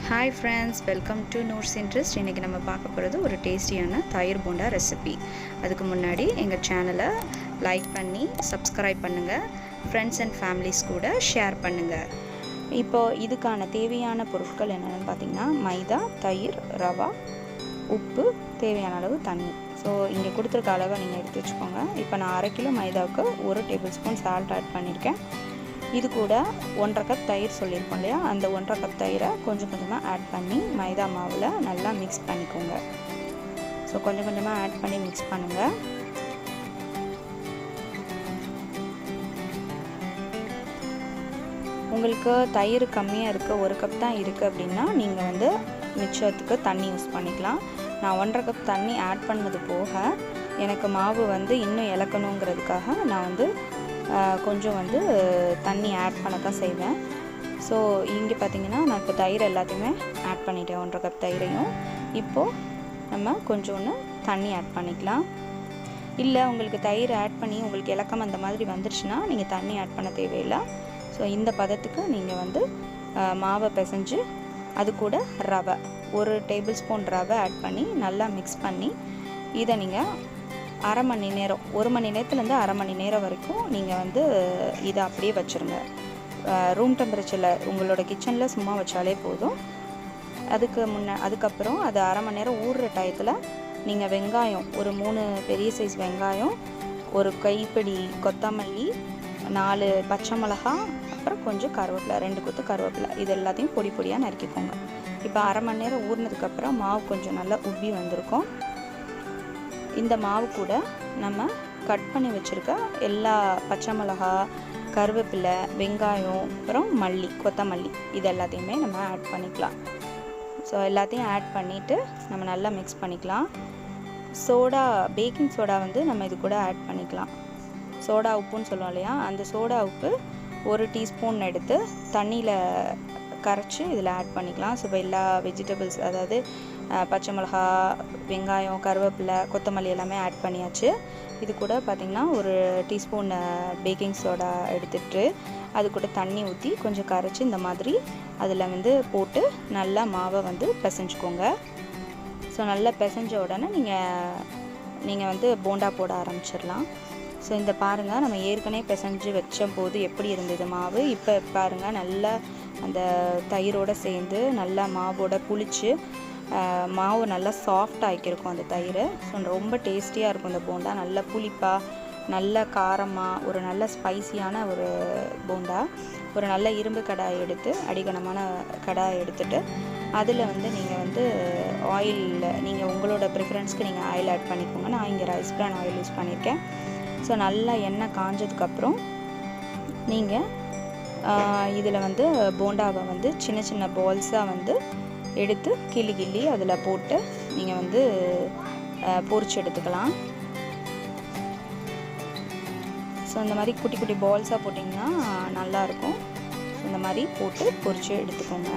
Hi friends, welcome to Noor's Interest. இன்னைக்கு நம்ம பார்க்க போறது ஒரு டேஸ்டியான தயிர் போண்டா ரெசிபி. அதுக்கு முன்னாடி எங்க சேனலை லைக் பண்ணி Subscribe பண்ணுங்க. Friends and families கூட ஷேர் பண்ணுங்க. இப்போ இதுக்கான தேவையான பொருட்கள் என்னன்னு பார்த்தீங்கன்னா மைதா, தயிர், ரவா, உப்பு, தேவையான அளவு தண்ணி. ஸோ இங்கே கொடுத்துருக்க அளவை நீங்கள் எடுத்து வச்சுக்கோங்க. இப்போ நான் 1/2 கிலோ மைதாவுக்கு 1 டேபிள் ஸ்பூன் சால்ட் ஆட் பண்ணியிருக்கேன். இது கூட 1/2 கப் தயிர் சொல்லியிருக்கோம் இல்லையா, அந்த 1/2 கப் தயிரை கொஞ்சம் கொஞ்சமாக ஆட் பண்ணி மைதா மாவில் நல்லா மிக்ஸ் பண்ணிக்கோங்க. ஸோ கொஞ்சம் கொஞ்சமாக ஆட் பண்ணி மிக்ஸ் பண்ணுங்கள். உங்களுக்கு தயிர் கம்மியாக இருக்குது, 1 கப் தான் இருக்குது அப்படின்னா நீங்கள் வந்து மிச்சத்துக்கு தண்ணி யூஸ் பண்ணிக்கலாம். நான் 1/2 கப் தண்ணி ஆட் பண்ணது போக எனக்கு மாவு வந்து இன்னும் இலக்கணுங்கிறதுக்காக நான் வந்து கொஞ்சம் வந்து தண்ணி ஆட் பண்ண தான் செய்வேன். ஸோ இங்கே பார்த்தீங்கன்னா நான் இப்போ தயிர் எல்லாத்தையுமே ஆட் பண்ணிட்டேன், 1/2 கப் தயிரையும். இப்போது நம்ம கொஞ்சோன்னு தண்ணி ஆட் பண்ணிக்கலாம். இல்லை உங்களுக்கு தயிர் ஆட் பண்ணி உங்களுக்கு இலக்கம் அந்த மாதிரி வந்துருச்சுன்னா நீங்கள் தண்ணி ஆட் பண்ண தேவையில்லை. ஸோ இந்த பதத்துக்கு நீங்கள் வந்து மாவை பிசைஞ்சு அது கூட ரவை 1 டேபிள் ஸ்பூன் ரவை ஆட் பண்ணி நல்லா மிக்ஸ் பண்ணி இதை நீங்கள் 1/2 மணி நேரம், 1 மணி நேரத்துலேருந்து 1/2 மணி நேரம் வரைக்கும் நீங்கள் வந்து இதை அப்படியே வச்சுருங்க. ரூம் டெம்பரேச்சரில் உங்களோட கிச்சனில் சும்மா வச்சாலே போதும். அதுக்கப்புறம் அது 1/2 மணி நேரம் ஊறுற டயத்தில் நீங்கள் வெங்காயம், ஒரு 3 பெரிய சைஸ் வெங்காயம், ஒரு கைப்பிடி கொத்தமல்லி, 4 பச்சை மிளகா, அப்புறம் கொஞ்சம் கருவேப்பிலை, 2 கொத்து கருவேப்பிலை, இது எல்லாத்தையும் பொடி பொடியாக நறுக்கிக்கோங்க. இப்போ 1/2 மணி நேரம் ஊறினதுக்கப்புறம் மாவு கொஞ்சம் நல்லா உப்பி வந்திருக்கும். இந்த மாவு கூட நம்ம கட் பண்ணி வச்சுருக்க எல்லா பச்சை மிளகா, கருவேப்பிலை, வெங்காயம், அப்புறம் மல்லி, கொத்தமல்லி, இது எல்லாத்தையுமே நம்ம ஆட் பண்ணிக்கலாம். ஸோ எல்லாத்தையும் ஆட் பண்ணிவிட்டு நம்ம நல்லா மிக்ஸ் பண்ணிக்கலாம். சோடா, பேக்கிங் சோடா வந்து நம்ம இது கூட ஆட் பண்ணிக்கலாம். சோடா உப்புன்னு சொல்லுவோம் இல்லையா, அந்த சோடா உப்பு 1 டீஸ்பூன் எடுத்து தண்ணியில் கரைச்சி இதில் ஆட் பண்ணிக்கலாம். ஸோ இப்போ எல்லா வெஜிடபிள்ஸ், அதாவது பச்சை மிளகா, வெங்காயம், கருவேப்பிலை, கொத்தமல்லி எல்லாமே ஆட் பண்ணியாச்சு. இது கூட பார்த்திங்கன்னா 1 டீஸ்பூன் பேக்கிங் சோடா எடுத்துகிட்டு அது கூட தண்ணி ஊற்றி கொஞ்சம் கரைச்சி இந்த மாதிரி அதில் வந்து போட்டு நல்லா மாவை வந்து பிசைஞ்சுக்கோங்க. ஸோ நல்லா பிசைஞ்ச உடனே நீங்கள் வந்து போண்டா போட ஆரம்பிச்சிடலாம். ஸோ இந்த பாருங்கள், நம்ம ஏற்கனவே பிசைஞ்சு வச்ச போது எப்படி இருந்தது மாவு, இப்போ பாருங்கள் நல்லா அந்த தயிரோடு சேர்ந்து நல்லா மாவோட புளிச்சு மாவு நல்லா சாஃப்ட் ஆகியிருக்கும் அந்த தயிர். ஸோ ரொம்ப டேஸ்டியாக இருக்கும் இந்த போண்டா. நல்ல புளிப்பாக, நல்ல காரமாக, ஒரு நல்ல ஸ்பைசியான ஒரு போண்டா. ஒரு நல்ல இரும்பு கடாய் எடுத்து, அடிகனமான கடாய் எடுத்துகிட்டு அதில் வந்து நீங்கள் வந்து ஆயில், நீங்கள் உங்களோட ப்ரிஃபரன்ஸ்க்கு நீங்கள் ஆயில் ஆட் பண்ணிக்கோங்க. நான் இங்கே ரைஸ் பிரான் ஆயில் யூஸ் பண்ணியிருக்கேன். ஸோ நல்லா எண்ணெய் காஞ்சதுக்கப்புறம் நீங்கள் இதில் வந்து போண்டாவை வந்து சின்ன சின்ன பால்ஸாக வந்து எடுத்து கிள்ளி அதில் போட்டு நீங்கள் வந்து பொரிச்சு எடுத்துக்கலாம். ஸோ இந்த மாதிரி குட்டி குட்டி பால்ஸாக போட்டிங்கன்னா நல்லாயிருக்கும். இந்த மாதிரி போட்டு பொரிச்சு எடுத்துக்கோங்க.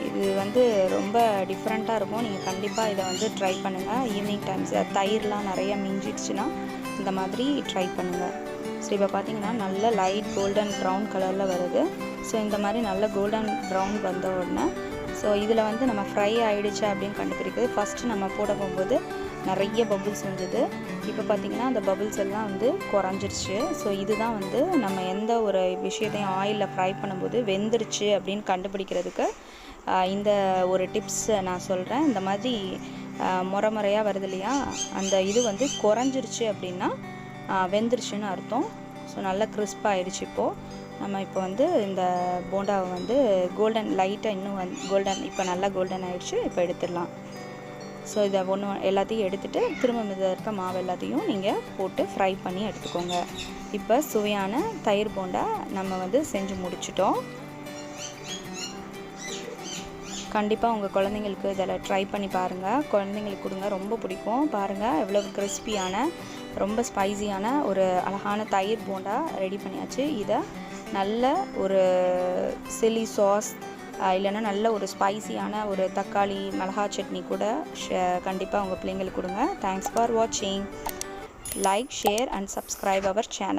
இது வந்து ரொம்ப டிஃப்ரெண்ட்டாக இருக்கும். நீங்கள் கண்டிப்பாக இதை வந்து ட்ரை பண்ணுங்கள். ஈவினிங் டைம்ஸ் தயிர்லாம் நிறைய மிஞ்சிடுச்சுன்னா இந்த மாதிரி ட்ரை பண்ணுங்கள். ஸோ இப்போ பார்த்தீங்கன்னா நல்ல லைட் கோல்டன் ப்ரௌன் கலரில் வருது. ஸோ இந்த மாதிரி நல்ல கோல்டன் ப்ரௌன் வந்த உடனே ஸோ இதில் வந்து நம்ம ஃப்ரை ஆகிடுச்சா அப்படின்னு கண்டுபிடிக்கிறது. ஃபஸ்ட்டு நம்ம போட போகும்போது நிறைய பபுள்ஸ் வந்தது. இப்போ பார்த்திங்கன்னா அந்த பபுள்ஸ் எல்லாம் வந்து குறைஞ்சிருச்சு. ஸோ இதுதான் வந்து நம்ம எந்த ஒரு விஷயத்தையும் ஆயிலில் ஃப்ரை பண்ணும்போது வெந்துருச்சு அப்படின்னு கண்டுபிடிக்கிறதுக்கு இந்த ஒரு டிப்ஸ் நான் சொல்கிறேன். இந்த மாதிரி முறையாக வருது இல்லையா, அந்த இது வந்து குறைஞ்சிருச்சு அப்படின்னா வெந்துருச்சுன்னு அர்த்தம். ஸோ நல்லா கிறிஸ்பாக ஆயிடுச்சு. இப்போது நம்ம இப்போ வந்து இந்த போண்டாவை வந்து கோல்டன் லைட்டாக இன்னும் கோல்டன், இப்போ நல்லா கோல்டன் ஆகிடுச்சு. இப்போ எடுத்துடலாம். ஸோ இதை எல்லாத்தையும் எடுத்துகிட்டு திரும்ப இதில் இருக்க மாவு எல்லாத்தையும் நீங்கள் போட்டு ஃப்ரை பண்ணி எடுத்துக்கோங்க. இப்போ சுவையான தயிர் போண்டா நம்ம வந்து செஞ்சு முடிச்சிட்டோம். கண்டிப்பாக உங்கள் குழந்தைங்களுக்கு இதில் ட்ரை பண்ணி பாருங்கள். குழந்தைங்களுக்கு கொடுங்க, ரொம்ப பிடிக்கும். பாருங்கள் எவ்வளோ கிறிஸ்பியான, ரொம்ப ஸ்பைசியான ஒரு அழகான தயிர் போண்டா ரெடி பண்ணியாச்சு. இதை நல்ல ஒரு சில்லி சாஸ் இல்லைன்னா நல்ல ஒரு ஸ்பைசியான ஒரு தக்காளி மிளகா சட்னி கூட கண்டிப்பாக உங்கள் பிள்ளைங்களுக்கு கொடுங்க. தேங்க்ஸ் ஃபார் வாட்சிங். Like, share and subscribe our channel.